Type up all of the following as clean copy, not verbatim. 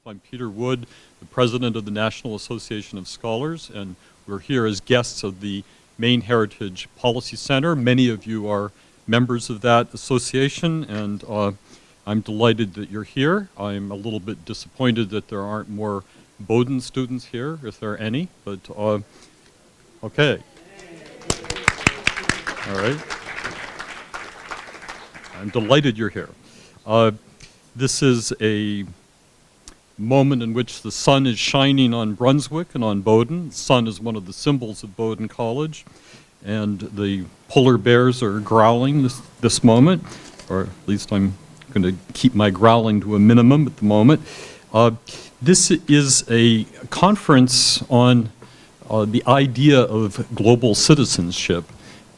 I'm Peter Wood, the President of the National Association of Scholars, and we're here as guests of the Maine Heritage Policy Center. Many of you are members of that association, and I'm delighted that you're here. I'm a little bit disappointed that there aren't more Bowdoin students here, if there are any, but okay. All right. I'm delighted you're here. This is a moment in which the sun is shining on Brunswick and on Bowdoin. The sun is one of the symbols of Bowdoin College, and the polar bears are growling this moment, or at least I'm going to keep my growling to a minimum at the moment. This is a conference on the idea of global citizenship,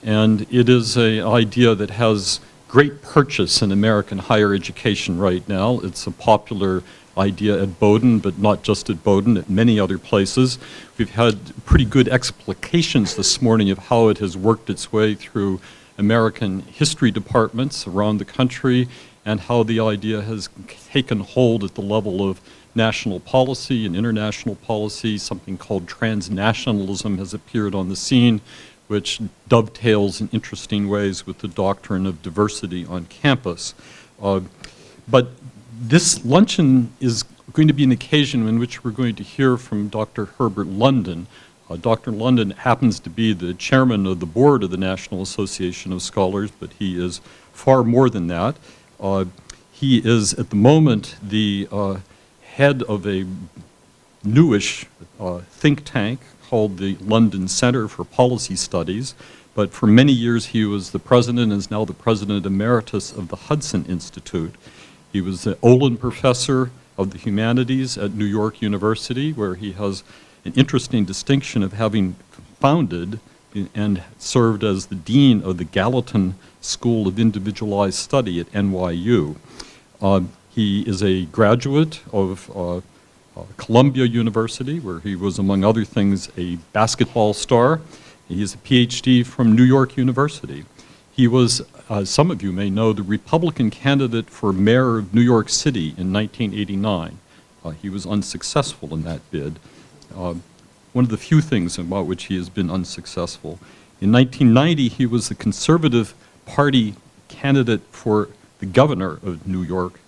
and it is an idea that has great purchase in American higher education right now. It's a popular idea at Bowdoin, but not just at Bowdoin, at many other places. We've had pretty good explications this morning of how it has worked its way through American history departments around the country, and how the idea has taken hold at the level of national policy and international policy. Something called transnationalism has appeared on the scene, which dovetails in interesting ways with the doctrine of diversity on campus. But this luncheon is going to be an occasion in which we're going to hear from Dr. Herbert London. Dr. London happens to be the chairman of the board of the National Association of Scholars, but he is far more than that. He is, at the moment, the head of a newish think tank called the London Center for Policy Studies, but for many years he was the president and is now the president emeritus of the Hudson Institute. He was the Olin Professor of the Humanities at New York University, where he has an interesting distinction of having founded and served as the dean of the Gallatin School of Individualized Study at NYU. He is a graduate of Columbia University, where he was, among other things, a basketball star. He has a PhD from New York University. He was, some of you may know, the Republican candidate for mayor of New York City in 1989. He was unsuccessful in that bid. One of the few things about which he has been unsuccessful. In 1990, he was the Conservative Party candidate for the governor of New York,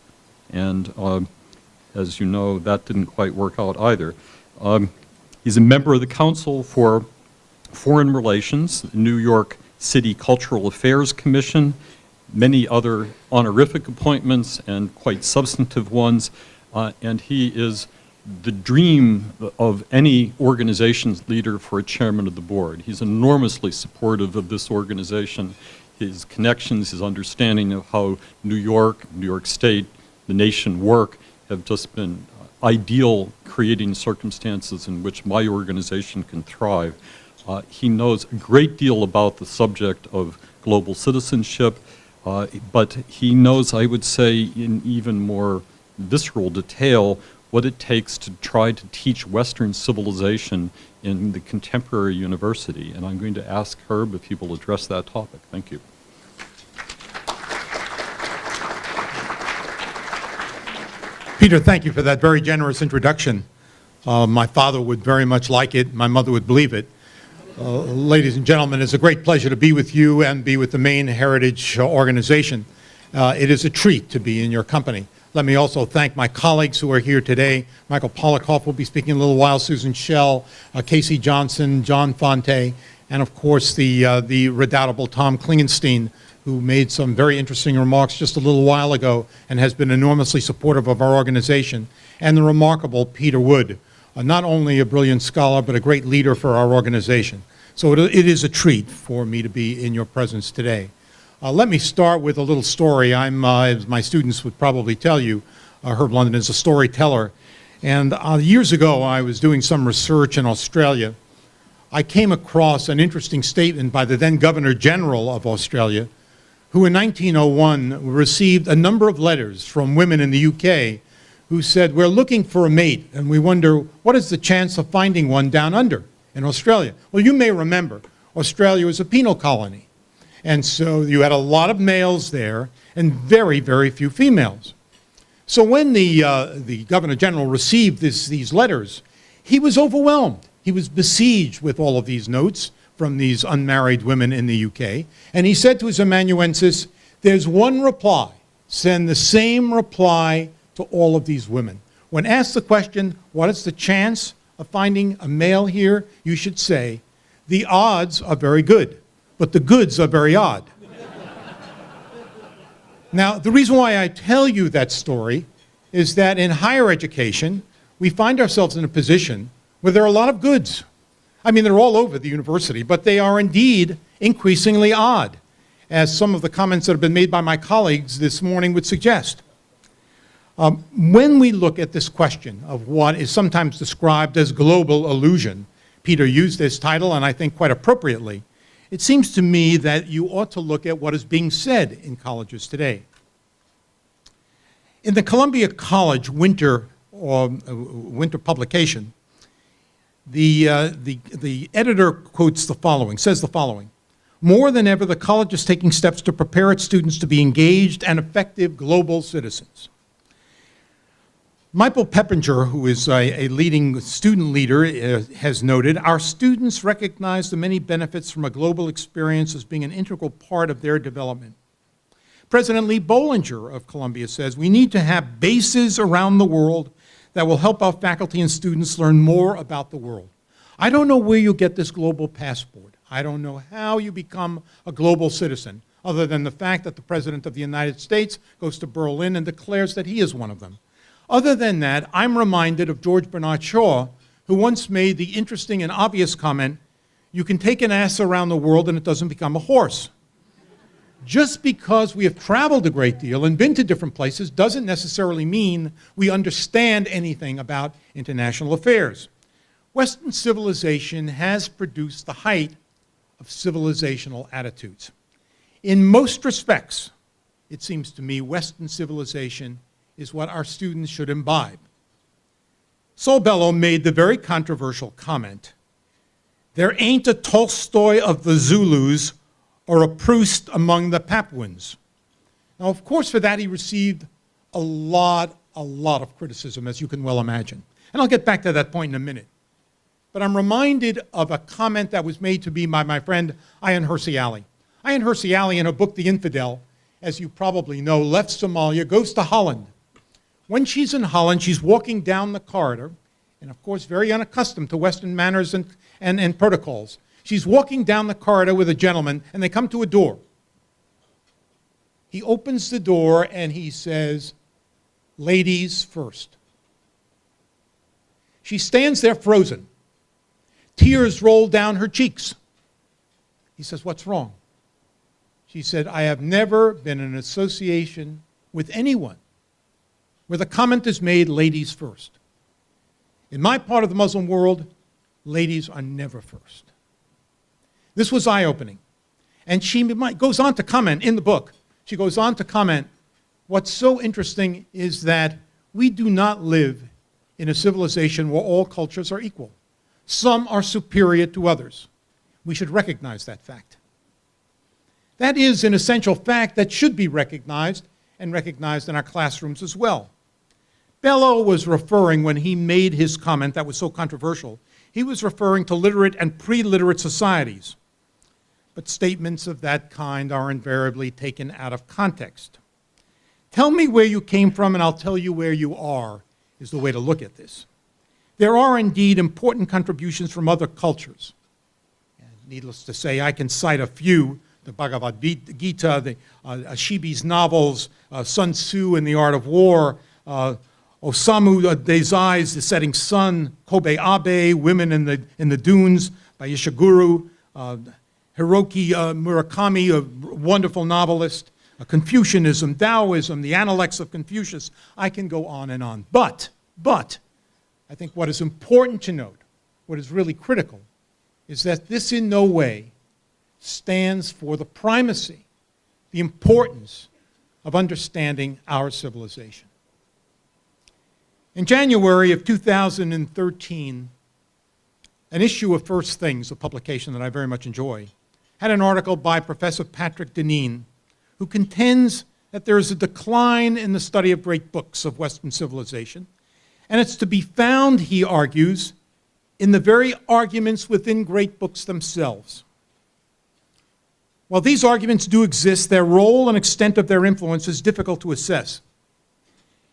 and as you know, that didn't quite work out either. He's a member of the Council for Foreign Relations, the New York City Cultural Affairs Commission, many other honorific appointments and quite substantive ones, and he is the dream of any organization's leader for a chairman of the board. He's enormously supportive of this organization. His connections, his understanding of how New York State, the nation work, have just been ideal, creating circumstances in which my organization can thrive. He knows a great deal about the subject of global citizenship, but he knows, I would say, in even more visceral detail, what it takes to try to teach Western civilization in the contemporary university. And I'm going to ask Herb if he will address that topic. Thank you. Peter, thank you for that very generous introduction. My father would very much like it. My mother would believe it. Ladies and gentlemen, it's a great pleasure to be with you and be with the Maine Heritage Organization. It is a treat to be in your company. Let me also thank my colleagues who are here today. Michael Polikoff will be speaking in a little while, Susan Schell, Casey Johnson, John Fonte, and of course the redoubtable Tom Klingenstein, who made some very interesting remarks just a little while ago and has been enormously supportive of our organization, and the remarkable Peter Wood, not only a brilliant scholar, but a great leader for our organization. So it is a treat for me to be in your presence today. Let me start with a little story. As my students would probably tell you, Herb London is a storyteller. And years ago, I was doing some research in Australia. I came across an interesting statement by the then Governor General of Australia, who in 1901 received a number of letters from women in the UK who said, we're looking for a mate, and we wonder, what is the chance of finding one down under in Australia? Well, you may remember, Australia was a penal colony. And so you had a lot of males there and very, very few females. So when the Governor General received these letters, he was overwhelmed. He was besieged with all of these notes from these unmarried women in the UK. And he said to his amanuensis, there's one reply. Send the same reply to all of these women. When asked the question, what is the chance of finding a male here, you should say, the odds are very good, but the goods are very odd. Now, the reason why I tell you that story is that in higher education, we find ourselves in a position where there are a lot of goods. I mean, they're all over the university, but they are indeed increasingly odd, as some of the comments that have been made by my colleagues this morning would suggest. When we look at this question of what is sometimes described as global illusion, Peter used this title, and I think quite appropriately, it seems to me that you ought to look at what is being said in colleges today. In the Columbia College winter publication, the editor quotes the following, says the following: more than ever, the college is taking steps to prepare its students to be engaged and effective global citizens. Michael Peppinger, who is a leading student leader, has noted, our students recognize the many benefits from a global experience as being an integral part of their development. President Lee Bollinger of Columbia says, we need to have bases around the world that will help our faculty and students learn more about the world. I don't know where you get this global passport. I don't know how you become a global citizen, other than the fact that the President of the United States goes to Berlin and declares that he is one of them. Other than that, I'm reminded of George Bernard Shaw, who once made the interesting and obvious comment, you can take an ass around the world and it doesn't become a horse. Just because we have traveled a great deal and been to different places doesn't necessarily mean we understand anything about international affairs. Western civilization has produced the height of civilizational attitudes. In most respects, it seems to me, Western civilization is what our students should imbibe. Saul Bellow made the very controversial comment, there ain't a Tolstoy of the Zulus or a Proust among the Papuans. Now, of course, for that he received a lot of criticism, as you can well imagine. And I'll get back to that point in a minute. But I'm reminded of a comment that was made to me by my friend Ayaan Hirsi Ali. Ayaan Hirsi Ali, in her book, The Infidel, as you probably know, left Somalia, goes to Holland. When she's in Holland, she's walking down the corridor, and of course very unaccustomed to Western manners and protocols. She's walking down the corridor with a gentleman, and they come to a door. He opens the door and he says, ladies first. She stands there frozen. Tears roll down her cheeks. He says, what's wrong? She said, I have never been in an association with anyone where the comment is made, ladies first. In my part of the Muslim world, ladies are never first. This was eye-opening. And she goes on to comment in the book, she goes on to comment, what's so interesting is that we do not live in a civilization where all cultures are equal. Some are superior to others. We should recognize that fact. That is an essential fact that should be recognized, and recognized in our classrooms as well. Bellow was referring, when he made his comment that was so controversial, he was referring to literate and pre-literate societies. But statements of that kind are invariably taken out of context. Tell me where you came from and I'll tell you where you are, is the way to look at this. There are indeed important contributions from other cultures. And needless to say, I can cite a few, the Bhagavad Gita, the Ashibi's novels, Sun Tzu and the Art of War, Osamu Dazai's The Setting Sun, Kobe Abe, Women in the Dunes by Ishiguro, Hiroki Murakami, a wonderful novelist, Confucianism, Taoism, the Analects of Confucius. I can go on and on. But, I think what is important to note, what is really critical, is that this in no way stands for the primacy, the importance of understanding our civilization. In January of 2013, an issue of First Things, a publication that I very much enjoy, had an article by Professor Patrick Deneen, who contends that there is a decline in the study of great books of Western civilization, and it's to be found, he argues, in the very arguments within great books themselves. While these arguments do exist, their role and extent of their influence is difficult to assess.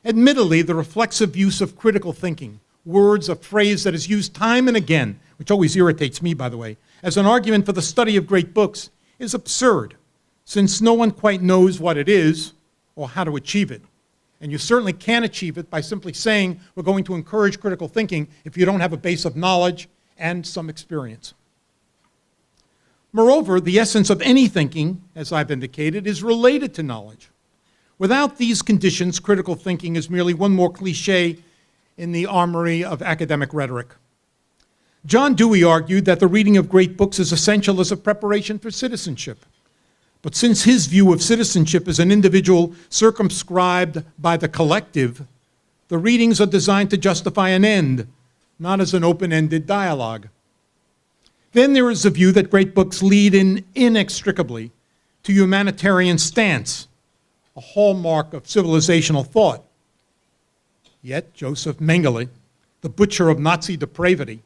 Admittedly, the reflexive use of critical thinking, words, a phrase that is used time and again, which always irritates me, by the way, as an argument for the study of great books, is absurd, since no one quite knows what it is or how to achieve it. And you certainly can't achieve it by simply saying we're going to encourage critical thinking if you don't have a base of knowledge and some experience. Moreover, the essence of any thinking, as I've indicated, is related to knowledge. Without these conditions, critical thinking is merely one more cliché in the armory of academic rhetoric. John Dewey argued that the reading of great books is essential as a preparation for citizenship. But since his view of citizenship is an individual circumscribed by the collective, the readings are designed to justify an end, not as an open-ended dialogue. Then there is the view that great books lead inextricably to humanitarian stance, a hallmark of civilizational thought. Yet Joseph Mengele, the butcher of Nazi depravity,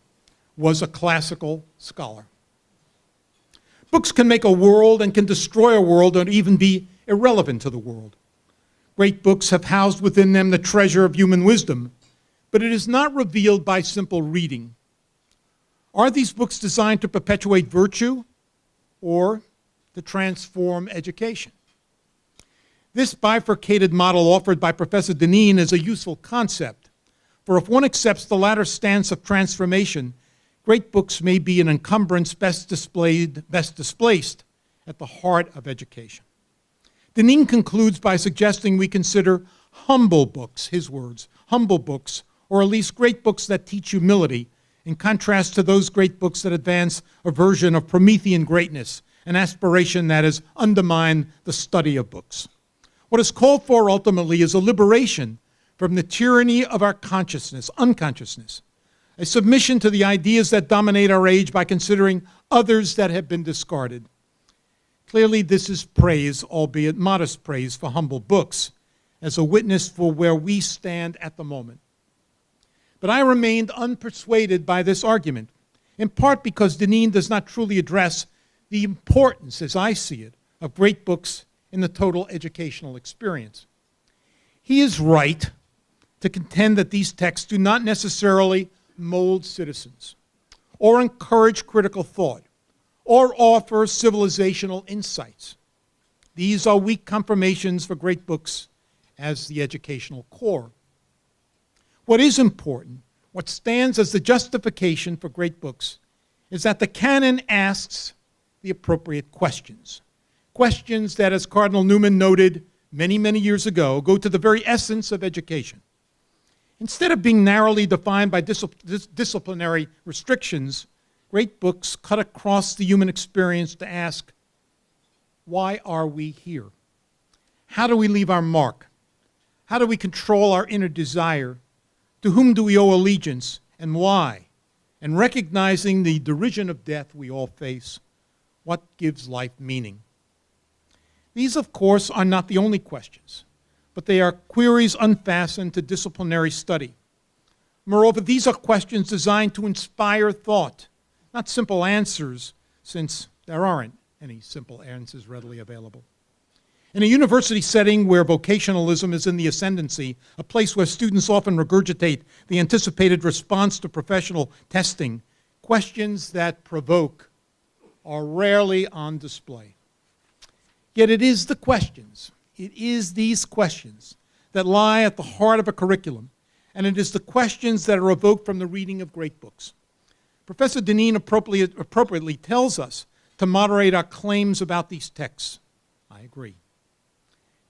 was a classical scholar. Books can make a world and can destroy a world or even be irrelevant to the world. Great books have housed within them the treasure of human wisdom, but it is not revealed by simple reading. Are these books designed to perpetuate virtue or to transform education? This bifurcated model offered by Professor Dineen is a useful concept, for if one accepts the latter stance of transformation, great books may be an encumbrance best displaced at the heart of education. Dineen concludes by suggesting we consider humble books, his words, humble books, or at least great books that teach humility, in contrast to those great books that advance a version of Promethean greatness, an aspiration that has undermined the study of books. What is called for ultimately is a liberation from the tyranny of our unconsciousness, a submission to the ideas that dominate our age by considering others that have been discarded. Clearly, this is praise, albeit modest praise, for humble books, as a witness for where we stand at the moment. But I remained unpersuaded by this argument, in part because Dineen does not truly address the importance, as I see it, of great books in the total educational experience. He is right to contend that these texts do not necessarily mold citizens, or encourage critical thought, or offer civilizational insights. These are weak confirmations for great books as the educational core. What is important, what stands as the justification for great books, is that the canon asks the appropriate questions. Questions that, as Cardinal Newman noted many, many years ago, go to the very essence of education. Instead of being narrowly defined by disciplinary restrictions, great books cut across the human experience to ask, why are we here? How do we leave our mark? How do we control our inner desire? To whom do we owe allegiance, and why? And recognizing the derision of death we all face, what gives life meaning? These, of course, are not the only questions, but they are queries unfastened to disciplinary study. Moreover, these are questions designed to inspire thought, not simple answers, since there aren't any simple answers readily available. In a university setting where vocationalism is in the ascendancy, a place where students often regurgitate the anticipated response to professional testing, questions that provoke are rarely on display. Yet it is these questions that lie at the heart of a curriculum, and it is the questions that are evoked from the reading of great books. Professor Dineen appropriately tells us to moderate our claims about these texts. I agree.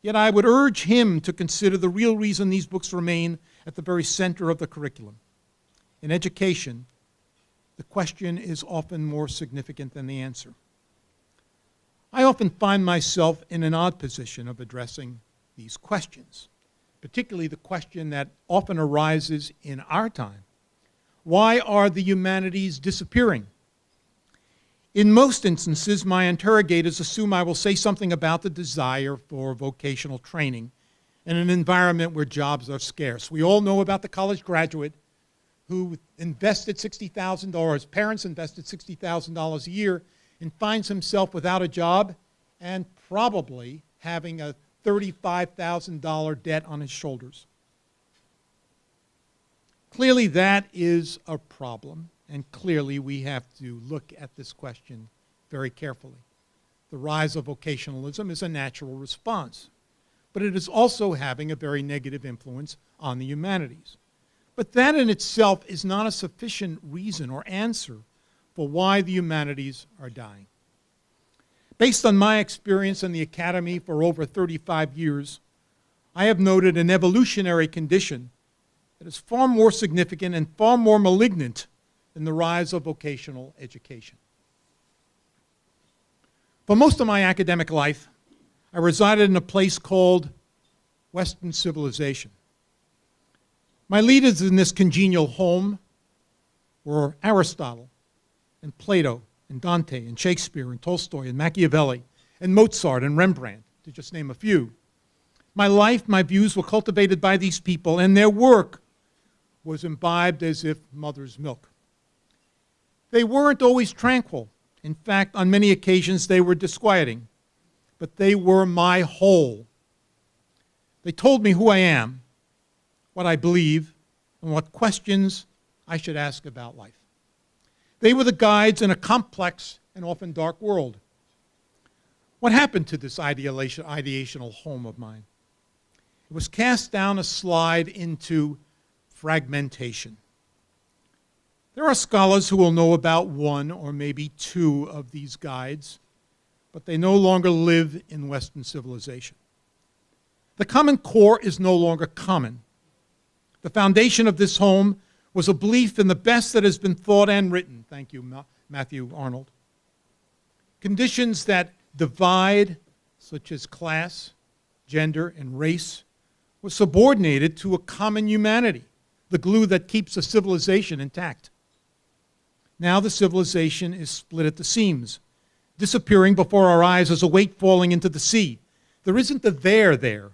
Yet I would urge him to consider the real reason these books remain at the very center of the curriculum. In education, the question is often more significant than the answer. I often find myself in an odd position of addressing these questions, particularly the question that often arises in our time. Why are the humanities disappearing? In most instances, my interrogators assume I will say something about the desire for vocational training in an environment where jobs are scarce. We all know about the college graduate who invested $60,000, parents invested $60,000 a year, and finds himself without a job and probably having a $35,000 debt on his shoulders. Clearly, that is a problem, and clearly we have to look at this question very carefully. The rise of vocationalism is a natural response, but it is also having a very negative influence on the humanities. But that in itself is not a sufficient reason or answer for why the humanities are dying. Based on my experience in the academy for over 35 years, I have noted an evolutionary condition that is far more significant and far more malignant than the rise of vocational education. For most of my academic life, I resided in a place called Western civilization. My leaders in this congenial home were Aristotle and Plato and Dante and Shakespeare and Tolstoy and Machiavelli and Mozart and Rembrandt, to just name a few. My life, my views were cultivated by these people, and their work was imbibed as if mother's milk. They weren't always tranquil. In fact, on many occasions they were disquieting, but they were my whole. They told me who I am, what I believe, and what questions I should ask about life. They were the guides in a complex and often dark world. What happened to this ideational home of mine? It was cast down a slide into fragmentation. There are scholars who will know about one or maybe two of these guides, but they no longer live in Western civilization. The common core is no longer common. The foundation of this home was a belief in the best that has been thought and written. Thank you, Matthew Arnold. Conditions that divide, such as class, gender, and race, were subordinated to a common humanity, the glue that keeps a civilization intact. Now the civilization is split at the seams, disappearing before our eyes as a weight falling into the sea. There isn't a there.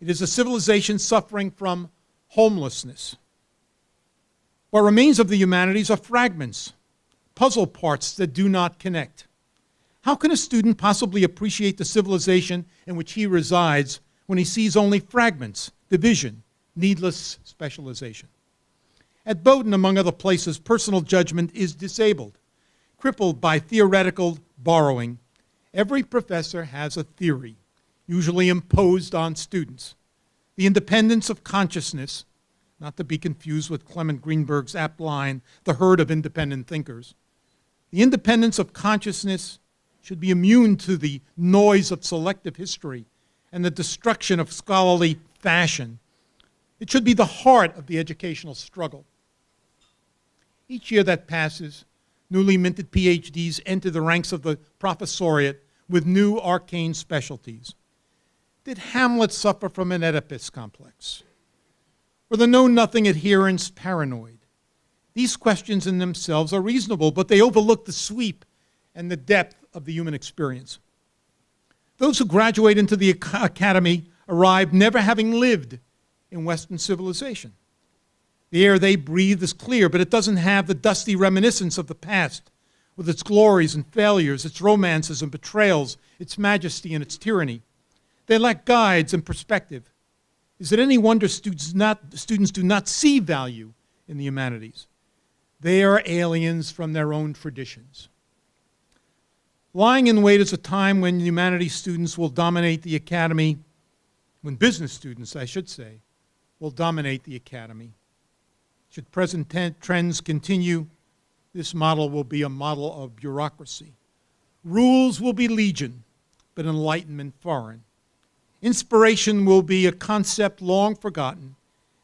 It is a civilization suffering from homelessness. What remains of the humanities are fragments, puzzle parts that do not connect. How can a student possibly appreciate the civilization in which he resides when he sees only fragments, division, needless specialization? At Bowdoin, among other places, personal judgment is disabled, crippled by theoretical borrowing. Every professor has a theory, usually imposed on students. The independence of consciousness, not to be confused with Clement Greenberg's apt line, the herd of independent thinkers. The independence of consciousness should be immune to the noise of selective history and the destruction of scholarly fashion. It should be the heart of the educational struggle. Each year that passes, newly minted PhDs enter the ranks of the professoriate with new arcane specialties. Did Hamlet suffer from an Oedipus complex? Were the know-nothing adherents paranoid? These questions in themselves are reasonable, but they overlook the sweep and the depth of the human experience. Those who graduate into the academy arrive never having lived in Western civilization. The air they breathe is clear, but it doesn't have the dusty reminiscence of the past, with its glories and failures, its romances and betrayals, its majesty and its tyranny. They lack guides and perspective. Is it any wonder students do not see value in the humanities? They are aliens from their own traditions. Lying in wait is a time when humanities students will dominate the academy, when business students, I should say, will dominate the academy. Should present trends continue, this model will be a model of bureaucracy. Rules will be legion, but enlightenment foreign. Inspiration will be a concept long forgotten,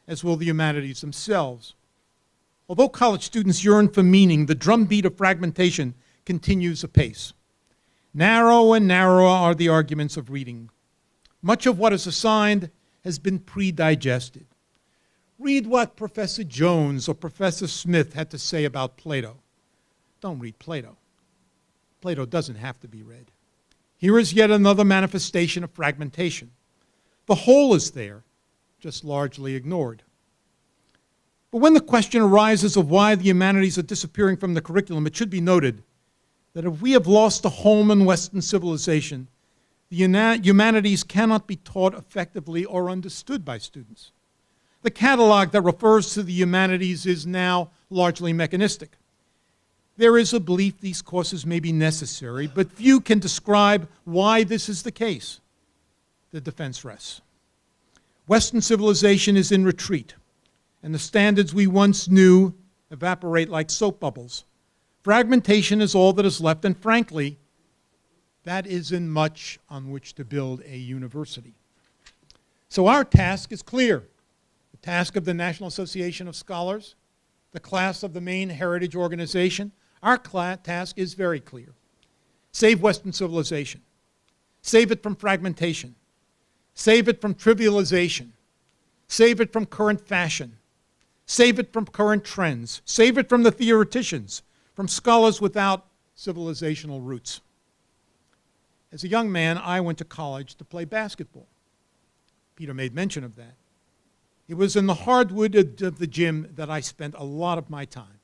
as will the humanities themselves. Although college students yearn for meaning, the drumbeat of fragmentation continues apace. Narrow and narrower are the arguments of reading. Much of what is assigned has been pre-digested. Read what Professor Jones or Professor Smith had to say about Plato. Don't read Plato. Plato doesn't have to be read. Here is yet another manifestation of fragmentation. The whole is there, just largely ignored. But when the question arises of why the humanities are disappearing from the curriculum, it should be noted that if we have lost a home in Western civilization, the humanities cannot be taught effectively or understood by students. The catalog that refers to the humanities is now largely mechanistic. There is a belief these courses may be necessary, but few can describe why this is the case. The defense rests. Western civilization is in retreat, and the standards we once knew evaporate like soap bubbles. Fragmentation is all that is left, and frankly, that isn't much on which to build a university. So our task is clear. The task of the National Association of Scholars, the class of the Maine Heritage Organization, our task is very clear. Save Western civilization. Save it from fragmentation. Save it from trivialization. Save it from current fashion. Save it from current trends. Save it from the theoreticians, from scholars without civilizational roots. As a young man, I went to college to play basketball. Peter made mention of that. It was in the hardwood of the gym that I spent a lot of my time.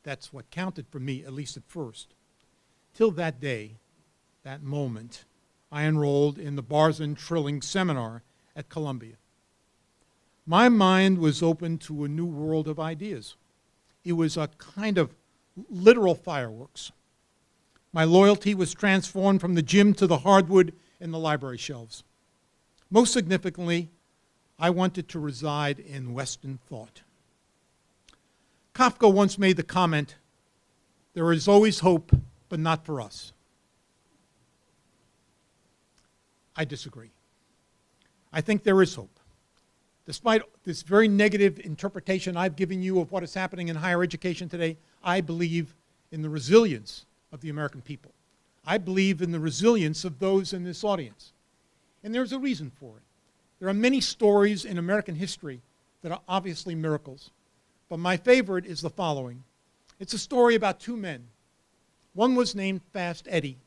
That's what counted for me, at least at first. Till that day, that moment, I enrolled in the Bars and Trilling Seminar at Columbia. My mind was open to a new world of ideas. It was a kind of literal fireworks. My loyalty was transformed from the gym to the hardwood and the library shelves. Most significantly, I wanted to reside in Western thought. Kafka once made the comment, "There is always hope, but not for us." I disagree. I think there is hope. Despite this very negative interpretation I've given you of what is happening in higher education today, I believe in the resilience of the American people. I believe in the resilience of those in this audience. And there's a reason for it. There are many stories in American history that are obviously miracles. But my favorite is the following. It's a story about two men. One was named Fast Eddie.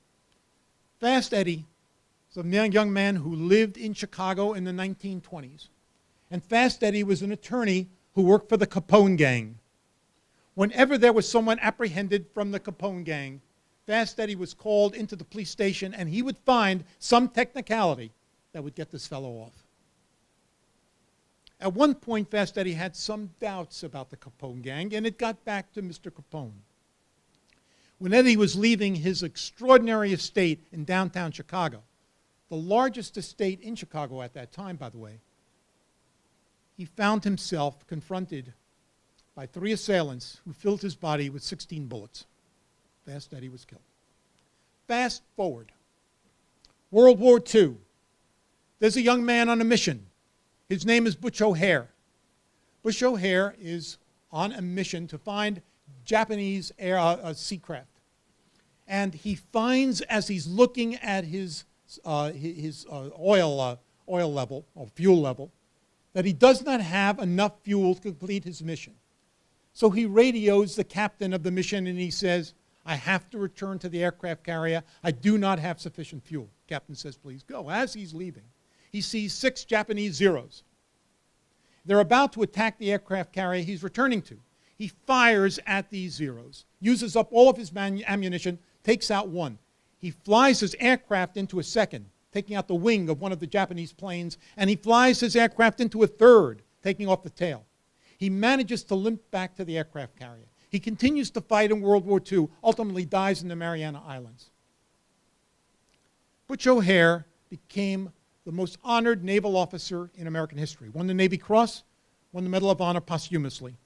Fast Eddie was a young man who lived in Chicago in the 1920s. And Fast Eddie was an attorney who worked for the Capone gang. Whenever there was someone apprehended from the Capone gang, Fast Eddie was called into the police station and he would find some technicality that would get this fellow off. At one point, Fast Eddie had some doubts about the Capone gang, and it got back to Mr. Capone. When Eddie was leaving his extraordinary estate in downtown Chicago, the largest estate in Chicago at that time, by the way, he found himself confronted by 3 assailants who filled his body with 16 bullets. Fast Eddie was killed. Fast forward. World War II. There's a young man on a mission. His name is Butch OHare. Butch OHare is on a mission to find Japanese seacraft. And he finds, as he's looking at his oil level, or fuel level, that he does not have enough fuel to complete his mission. So he radios the captain of the mission and he says, "I have to return to the aircraft carrier. I do not have sufficient fuel." Captain says, "Please go." As he's leaving, he sees 6 Japanese Zeros. They're about to attack the aircraft carrier he's returning to. He fires at these Zeros, uses up all of his ammunition, takes out one. He flies his aircraft into a second, taking out the wing of one of the Japanese planes, and he flies his aircraft into a third, taking off the tail. He manages to limp back to the aircraft carrier. He continues to fight in World War II, ultimately dies in the Mariana Islands. Butch OHare became the most honored naval officer in American history. Won the Navy Cross, won the Medal of Honor posthumously.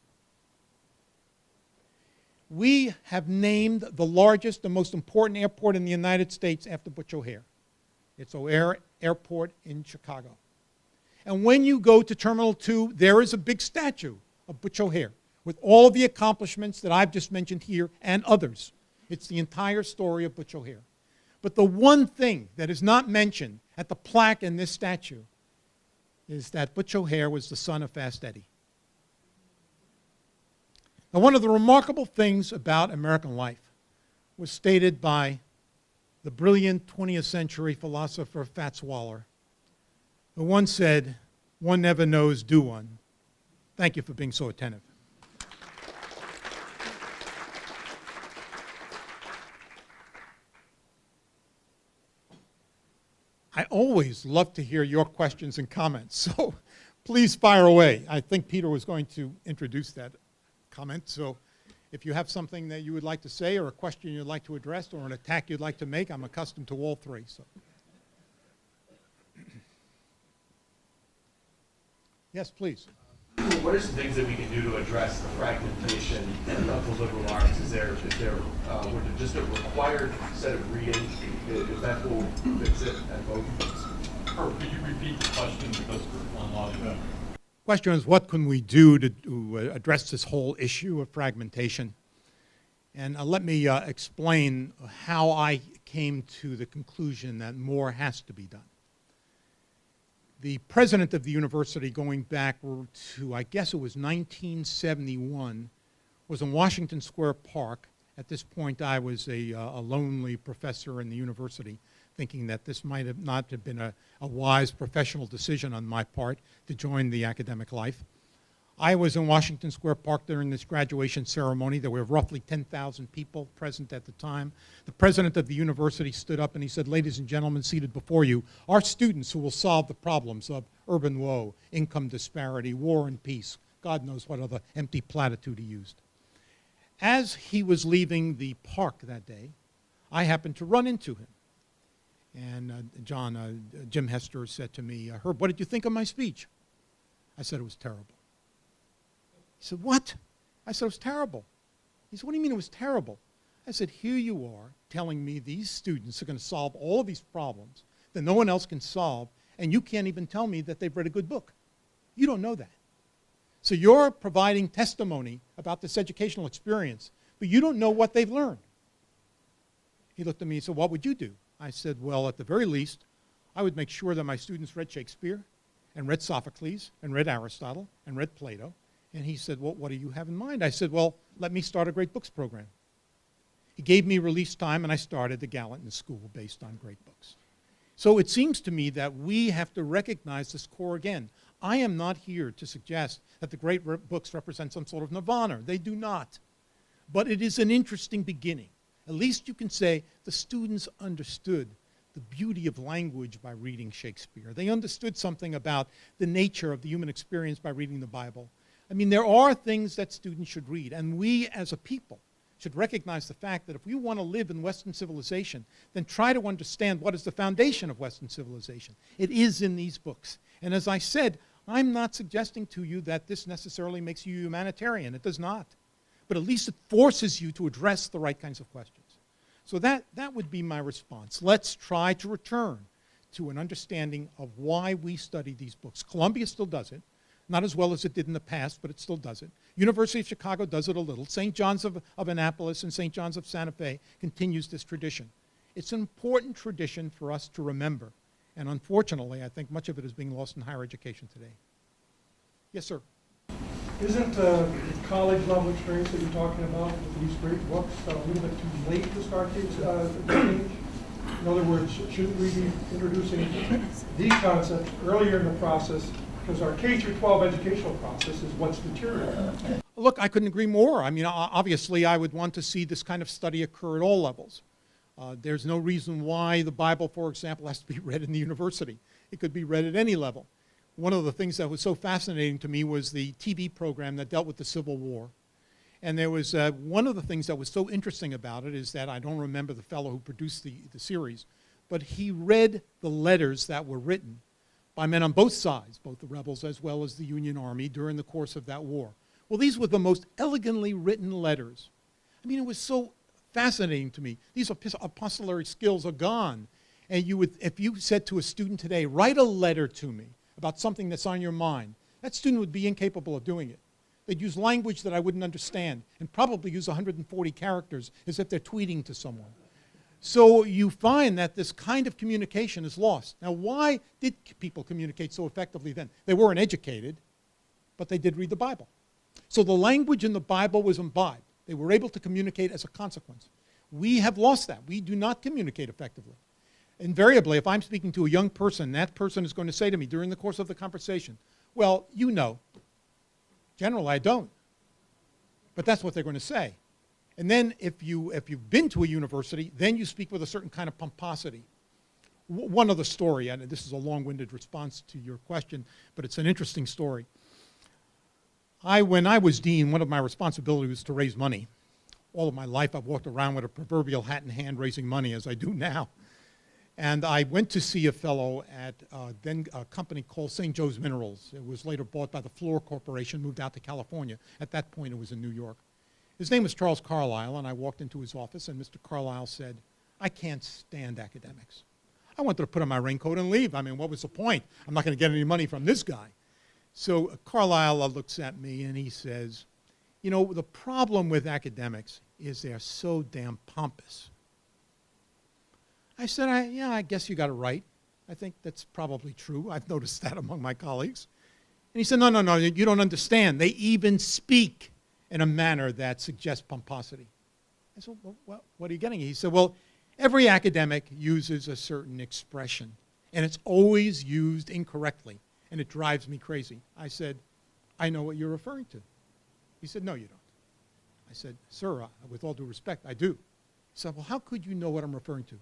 We have named the largest and most important airport in the United States after Butch OHare. It's O'Hare Airport in Chicago. And when you go to Terminal 2, there is a big statue of Butch OHare with all of the accomplishments that I've just mentioned here and others. It's the entire story of Butch OHare. But the one thing that is not mentioned at the plaque in this statue is that Butch OHare was the son of Fast Eddie. Now, one of the remarkable things about American life was stated by the brilliant 20th century philosopher Fats Waller, who once said, "One never knows, do one." Thank you for being so attentive. I always love to hear your questions and comments, so please fire away. I think Peter was going to introduce that comment, so if you have something that you would like to say or a question you'd like to address or an attack you'd like to make, I'm accustomed to all three. So, yes, please. What are some things that we can do to address the fragmentation of the liberal arts? Is there just a required set of reading? Is that will fix it at both? Herb, could you repeat the question because we're online? Question is, what can we do to address this whole issue of fragmentation? And let me explain how I came to the conclusion that more has to be done. The president of the university, going back to, I guess it was 1971, was in Washington Square Park. At this point, I was a lonely professor in the university, thinking that this might have not have been a wise professional decision on my part to join the academic life. I was in Washington Square Park during this graduation ceremony. There were roughly 10,000 people present at the time. The president of the university stood up and he said, "Ladies and gentlemen, seated before you are students who will solve the problems of urban woe, income disparity, war and peace." God knows what other empty platitude he used. As he was leaving the park that day, I happened to run into him. And Jim Hester said to me, "Herb, what did you think of my speech?" I said it was terrible. He said, "What?" I said it was terrible. He said, "What do you mean it was terrible?" I said, "Here you are telling me these students are going to solve all of these problems that no one else can solve, and you can't even tell me that they've read a good book. You don't know that. So you're providing testimony about this educational experience, but you don't know what they've learned." He looked at me and said, "What would you do?" I said, "Well, at the very least, I would make sure that my students read Shakespeare and read Sophocles and read Aristotle and read Plato." And he said, "Well, what do you have in mind?" I said, "Well, let me start a great books program." He gave me release time, and I started the Gallatin School based on great books. So it seems to me that we have to recognize this core again. I am not here to suggest that the great books represent some sort of nirvana. They do not. But it is an interesting beginning. At least you can say the students understood the beauty of language by reading Shakespeare. They understood something about the nature of the human experience by reading the Bible. I mean, there are things that students should read, and we as a people should recognize the fact that if we want to live in Western civilization, then try to understand what is the foundation of Western civilization. It is in these books. And as I said, I'm not suggesting to you that this necessarily makes you humanitarian. It does not. But at least it forces you to address the right kinds of questions. So that would be my response. Let's try to return to an understanding of why we study these books. Columbia still does it. Not as well as it did in the past, but it still does it. University of Chicago does it a little. St. John's of Annapolis and St. John's of Santa Fe continues this tradition. It's an important tradition for us to remember. And unfortunately, I think much of it is being lost in higher education today. Yes, sir. Isn't the college level experience that you're talking about with these great books a little bit too late to start this change? In other words, shouldn't we be introducing these concepts earlier in the process? Because our K-12 educational process is what's deteriorating. Look, I couldn't agree more. I mean, obviously, I would want to see this kind of study occur at all levels. There's no reason why the Bible, for example, has to be read in the university. It could be read at any level. One of the things that was so fascinating to me was the TV program that dealt with the Civil War. And there was one of the things that was so interesting about it is that I don't remember the fellow who produced the series, but he read the letters that were written by men on both sides, both the rebels as well as the Union Army during the course of that war. Well, these were the most elegantly written letters. I mean, it was so fascinating to me. These epistolary skills are gone. And you would, if you said to a student today, write a letter to me about something that's on your mind, that student would be incapable of doing it. They'd use language that I wouldn't understand and probably use 140 characters as if they're tweeting to someone. So you find that this kind of communication is lost. Now, why did people communicate so effectively then? They weren't educated, but they did read the Bible. So the language in the Bible was imbibed. They were able to communicate as a consequence. We have lost that. We do not communicate effectively. Invariably, if I'm speaking to a young person, that person is going to say to me during the course of the conversation, well, you know. Generally, I don't. But that's what they're going to say. And then if you've been to a university, then you speak with a certain kind of pomposity. One other story, and this is a long-winded response to your question, but it's an interesting story. When I was dean, one of my responsibilities was to raise money. All of my life, I've walked around with a proverbial hat in hand raising money, as I do now. And I went to see a fellow at then a company called St. Joe's Minerals. It was later bought by the Fluor Corporation, moved out to California. At that point, it was in New York. His name was Charles Carlisle, and I walked into his office, and Mr. Carlisle said, I can't stand academics. I wanted to put on my raincoat and leave. I mean, what was the point? I'm not going to get any money from this guy. So Carlisle looks at me, and he says, you know, the problem with academics is they're so damn pompous. I said, yeah, I guess you got it right. I think that's probably true. I've noticed that among my colleagues. And he said, no, you don't understand. They even speak in a manner that suggests pomposity. I said, well, what are you getting at? He said, well, every academic uses a certain expression, and it's always used incorrectly, and it drives me crazy. I said, I know what you're referring to. He said, no, you don't. I said, sir, with all due respect, I do. He said, well, how could you know what I'm referring to?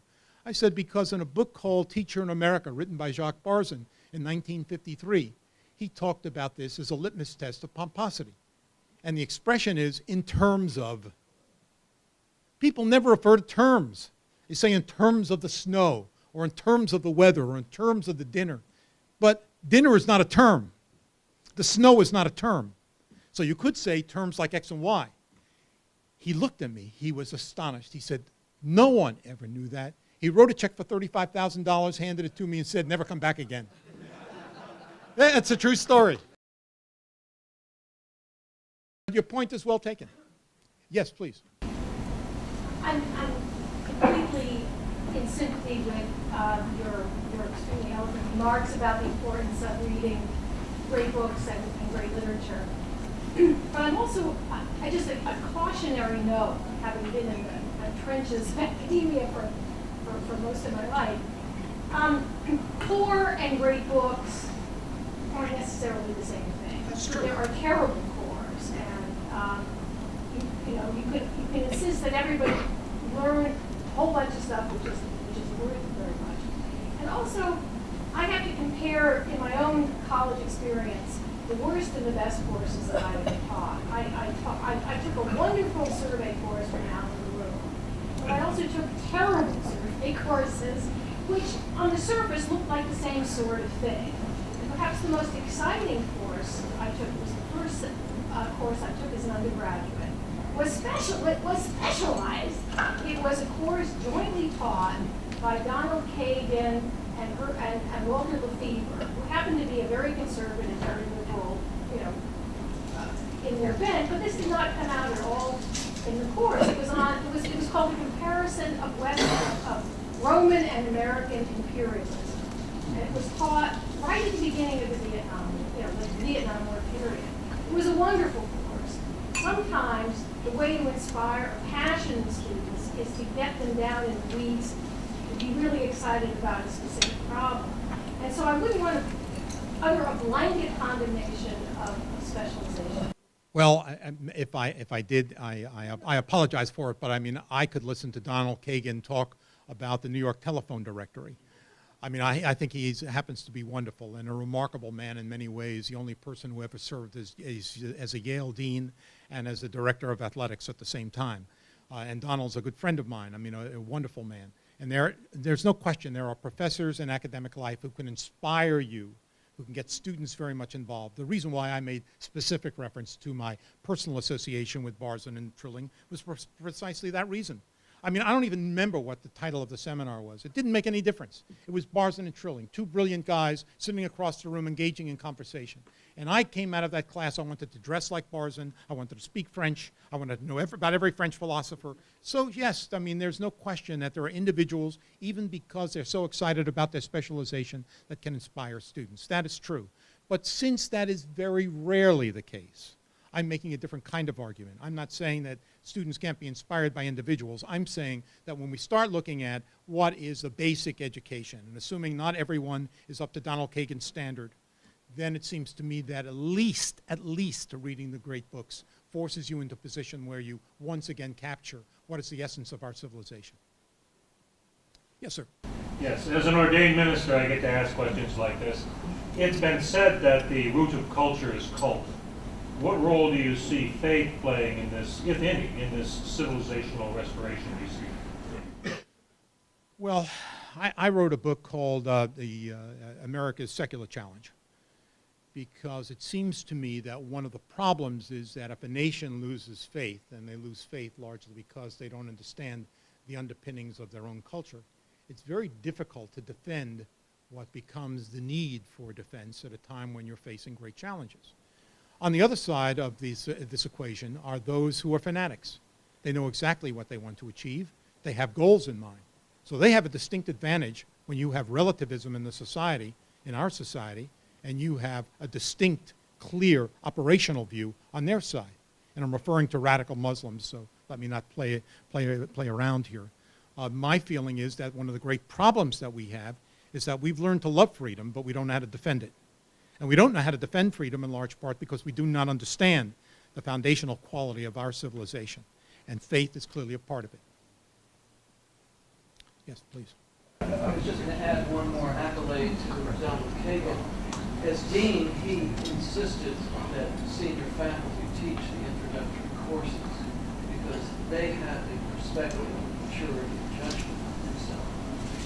I said, because in a book called Teacher in America, written by Jacques Barzun in 1953, he talked about this as a litmus test of pomposity. And the expression is, in terms of. People never refer to terms. They say in terms of the snow, or in terms of the weather, or in terms of the dinner. But dinner is not a term. The snow is not a term. So you could say terms like X and Y. He looked at me. He was astonished. He said, no one ever knew that. He wrote a check for $35,000, handed it to me, and said, never come back again. That's a true story. Your point is well taken. Yes, please. I'm completely in sympathy with your extremely eloquent remarks about the importance of reading great books and great literature. But I'm also, just a cautionary note, having been in the trenches of academia for most of my life. Core and great books aren't necessarily the same thing. That's true. There are terrible cores, and you can insist that everybody learn a whole bunch of stuff, which is worth very much. And also, I have to compare in my own college experience the worst and the best courses that I have taught. I took a wonderful survey course from Alan LaRue, but I also took terrible survey courses, which on the surface looked like the same sort of thing. And perhaps the most exciting course I took was the first course I took as an undergraduate. It was specialized. It was a course jointly taught by Donald Kagan and Walter Lefevre, who happened to be a very conservative, very liberal, in their bent. But this did not come out at all in the course. It was called a comparison of Roman and American imperialism, and it was taught right at the beginning of the Vietnam War period. It was a wonderful course. Sometimes the way to inspire a passion in students is to get them down in the weeds, to be really excited about a specific problem. And so I wouldn't want to utter a blanket condemnation of specialization. Well, if I did, I apologize for it, but I mean, I could listen to Donald Kagan talk about the New York telephone directory. I mean, I think he happens to be wonderful and a remarkable man in many ways, the only person who ever served as a Yale dean and as the director of athletics at the same time. And Donald's a good friend of mine, I mean, a wonderful man. And there's no question there are professors in academic life who can inspire you, who can get students very much involved. The reason why I made specific reference to my personal association with Barzun and Trilling was for precisely that reason. I mean, I don't even remember what the title of the seminar was. It didn't make any difference. It was Barzun and Trilling, two brilliant guys sitting across the room engaging in conversation. And I came out of that class, I wanted to dress like Barzun, I wanted to speak French, I wanted to know about every French philosopher. So yes, I mean, there's no question that there are individuals, even because they're so excited about their specialization, that can inspire students. That is true. But since that is very rarely the case, I'm making a different kind of argument. I'm not saying that students can't be inspired by individuals. I'm saying that when we start looking at what is the basic education, and assuming not everyone is up to Donald Kagan's standard, then it seems to me that at least reading the great books forces you into a position where you once again capture what is the essence of our civilization. Yes, sir. Yes, as an ordained minister, I get to ask questions like this. It's been said that the root of culture is cult. What role do you see faith playing in this, if any, in this civilizational restoration you see? Well, I wrote a book called America's Secular Challenge, because it seems to me that one of the problems is that if a nation loses faith, and they lose faith largely because they don't understand the underpinnings of their own culture, it's very difficult to defend what becomes the need for defense at a time when you're facing great challenges. On the other side of this equation are those who are fanatics. They know exactly what they want to achieve. They have goals in mind. So they have a distinct advantage when you have relativism in the society, in our society, and you have a distinct, clear, operational view on their side. And I'm referring to radical Muslims, so let me not play around here. My feeling is that one of the great problems that we have is that we've learned to love freedom, but we don't know how to defend it. And we don't know how to defend freedom in large part because we do not understand the foundational quality of our civilization. And faith is clearly a part of it. Yes, please. I was just going to add one more accolade to Donald Kagan. As dean, he insisted that senior faculty teach the introductory courses because they had the perspective of maturity and judgment. And so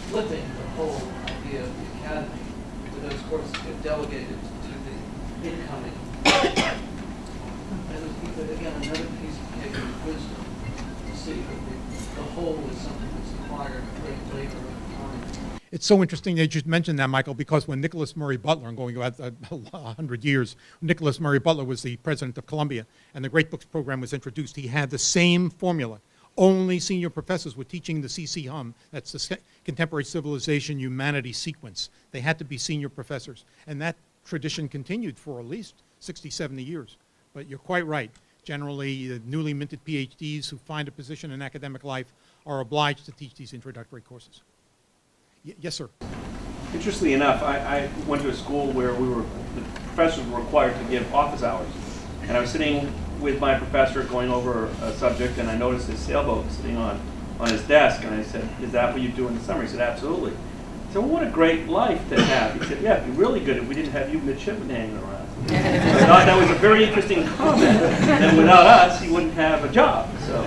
flipping the whole idea of the academy, where those courses get delegated to the incoming. And again, another piece of Kagan's wisdom to see that the whole is something that's acquired great labor of time. It's so interesting that you mentioned that, Michael, because when Nicholas Murray Butler, I'm going back 100 years, Nicholas Murray Butler was the president of Columbia, and the Great Books program was introduced, he had the same formula. Only senior professors were teaching the CC-HUM, that's the Contemporary Civilization Humanities sequence. They had to be senior professors, and that tradition continued for at least 60, 70 years. But you're quite right. Generally, newly minted PhDs who find a position in academic life are obliged to teach these introductory courses. Yes, sir. Interestingly enough, I went to a school where the professors were required to give office hours. And I was sitting with my professor going over a subject, and I noticed his sailboat sitting on his desk. And I said, "Is that what you do in the summer?" He said, "Absolutely." I said, "Well, what a great life to have." He said, "Yeah, it'd be really good if we didn't have you midshipmen hanging around." I thought that was a very interesting comment. And without us, he wouldn't have a job. So.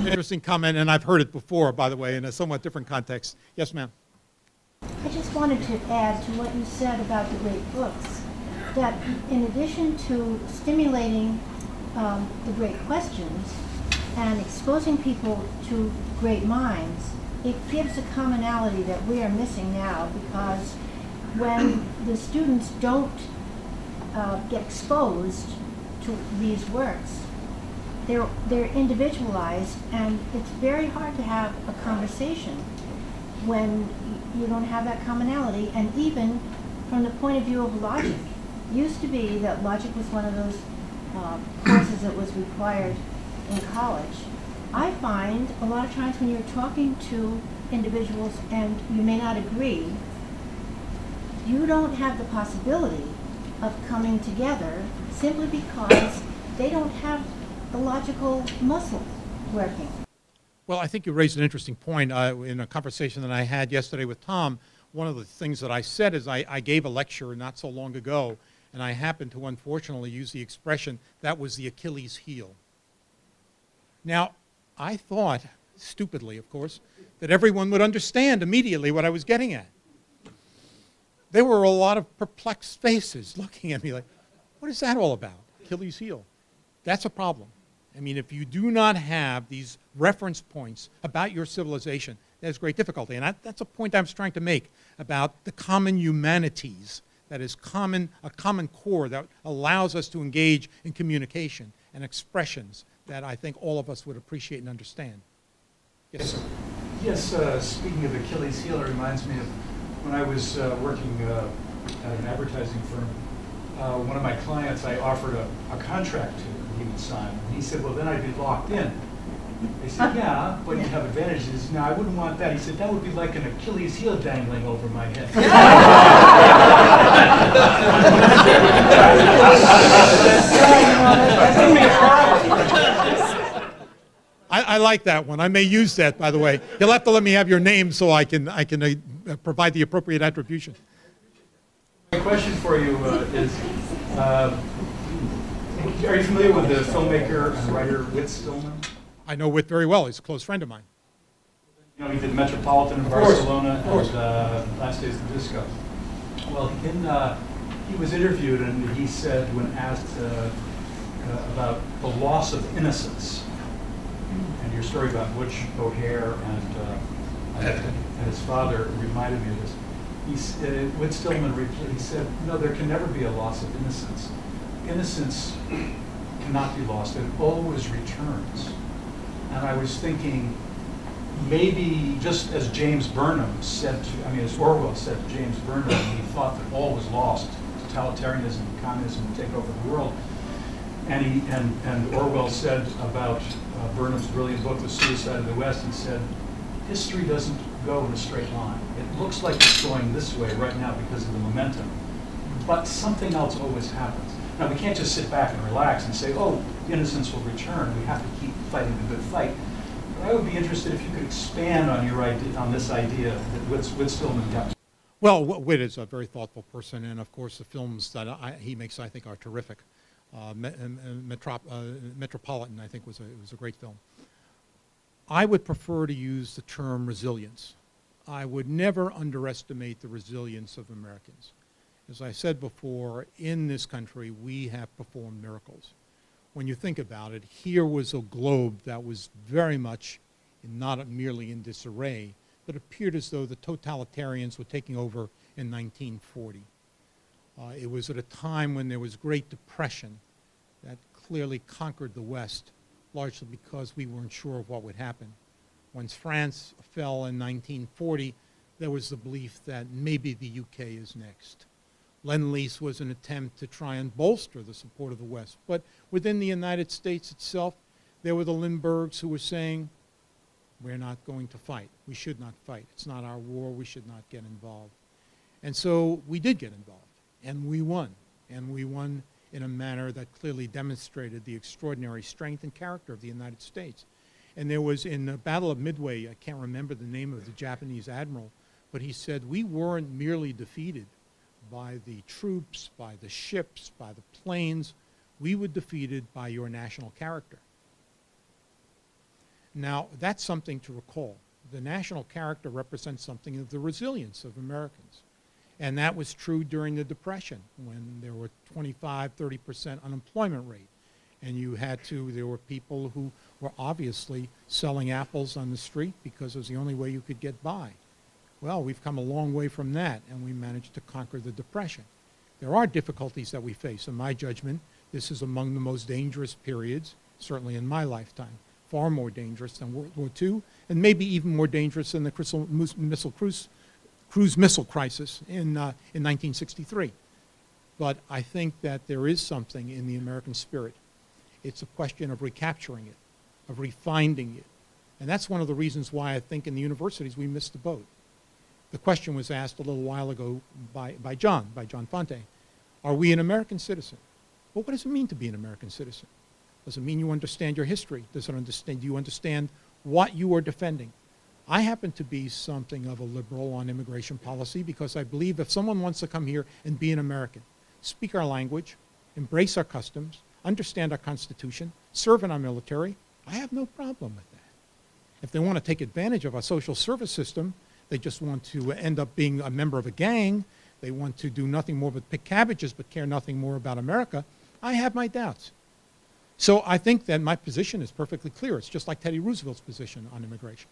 Interesting comment, and I've heard it before, by the way, in a somewhat different context. Yes, ma'am. I just wanted to add to what you said about the great books, that in addition to stimulating the great questions and exposing people to great minds, it gives a commonality that we are missing now, because when the students don't get exposed to these works, they're individualized, and it's very hard to have a conversation when you don't have that commonality. And even from the point of view of logic, used to be that logic was one of those courses that was required in college. I find a lot of times when you're talking to individuals and you may not agree, you don't have the possibility of coming together simply because they don't have the logical muscle working. Well, I think you raised an interesting point. In a conversation that I had yesterday with Tom, one of the things that I said is I gave a lecture not so long ago, and I happened to unfortunately use the expression, that was the Achilles heel. Now, I thought, stupidly of course, that everyone would understand immediately what I was getting at. There were a lot of perplexed faces looking at me like, what is that all about? Achilles heel. That's a problem. I mean, if you do not have these reference points about your civilization, there's great difficulty. And that's a point I was trying to make about the common humanities, that is a common core that allows us to engage in communication and expressions that I think all of us would appreciate and understand. Yes, sir. Yes, speaking of Achilles heel, it reminds me of when I was working at an advertising firm. One of my clients I offered a contract to, he would sign. And he said, well, then I'd be locked in. I said, yeah, but you have advantages. No, I wouldn't want that. He said, that would be like an Achilles heel dangling over my head. I like that one. I may use that, by the way. You'll have to let me have your name so I can provide the appropriate attribution. My question for you is, are you familiar with the filmmaker and writer Whit Stillman? I know Whit very well. He's a close friend of mine. You know, he did Metropolitan in Barcelona and Last Days of Disco. Well, he was interviewed and he said, when asked about the loss of innocence, and your story about Butch OHare and his father reminded me of this. Whit Stillman replied, he said, no, there can never be a loss of innocence. Innocence cannot be lost. It always returns. And I was thinking, maybe just as James Burnham said as Orwell said to James Burnham, he thought that all was lost, totalitarianism, communism would take over the world. And Orwell said about Burnham's brilliant book, The Suicide of the West, he said, history doesn't go in a straight line. It looks like it's going this way right now because of the momentum, but something else always happens. Now, we can't just sit back and relax and say, oh, innocence will return. We have to keep fighting the good fight. But I would be interested if you could expand on your idea, on this idea that Whit Stillman got. Well, Whit is a very thoughtful person, and of course the films that he makes, I think, are terrific. Metropolitan, I think, was a great film. I would prefer to use the term resilience. I would never underestimate the resilience of Americans. As I said before, in this country, we have performed miracles. When you think about it, here was a globe that was very much not merely in disarray, but appeared as though the totalitarians were taking over in 1940. It was at a time when there was Great Depression that clearly conquered the West, largely because we weren't sure of what would happen. Once France fell in 1940, there was the belief that maybe the UK is next. Lend-Lease was an attempt to try and bolster the support of the West. But within the United States itself, there were the Lindberghs who were saying, we're not going to fight. We should not fight. It's not our war. We should not get involved. And so we did get involved, and we won. And we won in a manner that clearly demonstrated the extraordinary strength and character of the United States. And there was, in the Battle of Midway, I can't remember the name of the Japanese admiral, but he said, we weren't merely defeated by the troops, by the ships, by the planes. We were defeated by your national character. Now, that's something to recall. The national character represents something of the resilience of Americans. And that was true during the Depression, when there were 25, 30% unemployment rate. And there were people who were obviously selling apples on the street because it was the only way you could get by. Well, we've come a long way from that, and we managed to conquer the Depression. There are difficulties that we face. In my judgment, this is among the most dangerous periods, certainly in my lifetime, far more dangerous than World War II, and maybe even more dangerous than the cruise missile crisis in 1963. But I think that there is something in the American spirit. It's a question of recapturing it, of refining it. And that's one of the reasons why I think in the universities we missed the boat. The question was asked a little while ago by John Fonte. Are we an American citizen? Well, what does it mean to be an American citizen? Does it mean you understand your history? Do you understand what you are defending? I happen to be something of a liberal on immigration policy because I believe if someone wants to come here and be an American, speak our language, embrace our customs, understand our Constitution, serve in our military, I have no problem with that. If they want to take advantage of our social service system, they just want to end up being a member of a gang, they want to do nothing more but pick cabbages but care nothing more about America, I have my doubts. So I think that my position is perfectly clear. It's just like Teddy Roosevelt's position on immigration.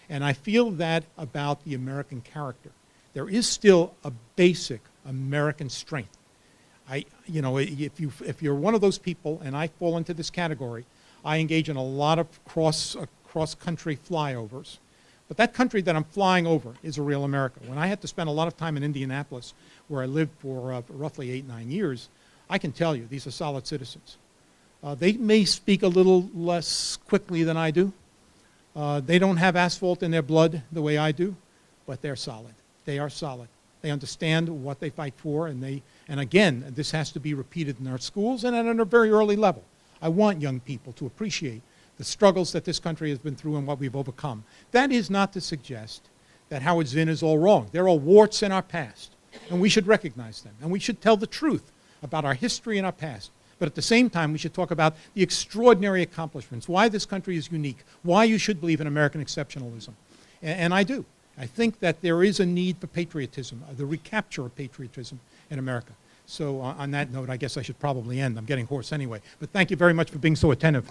And I feel that about the American character. There is still a basic American strength. If you're one of those people, and I fall into this category, I engage in a lot of cross-country flyovers. But that country that I'm flying over is a real America. When I had to spend a lot of time in Indianapolis, where I lived for roughly 8-9 years, I can tell you these are solid citizens. They may speak a little less quickly than I do. They don't have asphalt in their blood the way I do, but they're solid. They are solid. They understand what they fight for, and again, this has to be repeated in our schools and at a very early level. I want young people to appreciate the struggles that this country has been through and what we've overcome. That is not to suggest that Howard Zinn is all wrong. There are warts in our past, and we should recognize them, and we should tell the truth about our history and our past. But at the same time, we should talk about the extraordinary accomplishments, why this country is unique, why you should believe in American exceptionalism. And I do. I think that there is a need for patriotism, the recapture of patriotism in America. So on that note, I guess I should probably end. I'm getting hoarse anyway. But thank you very much for being so attentive.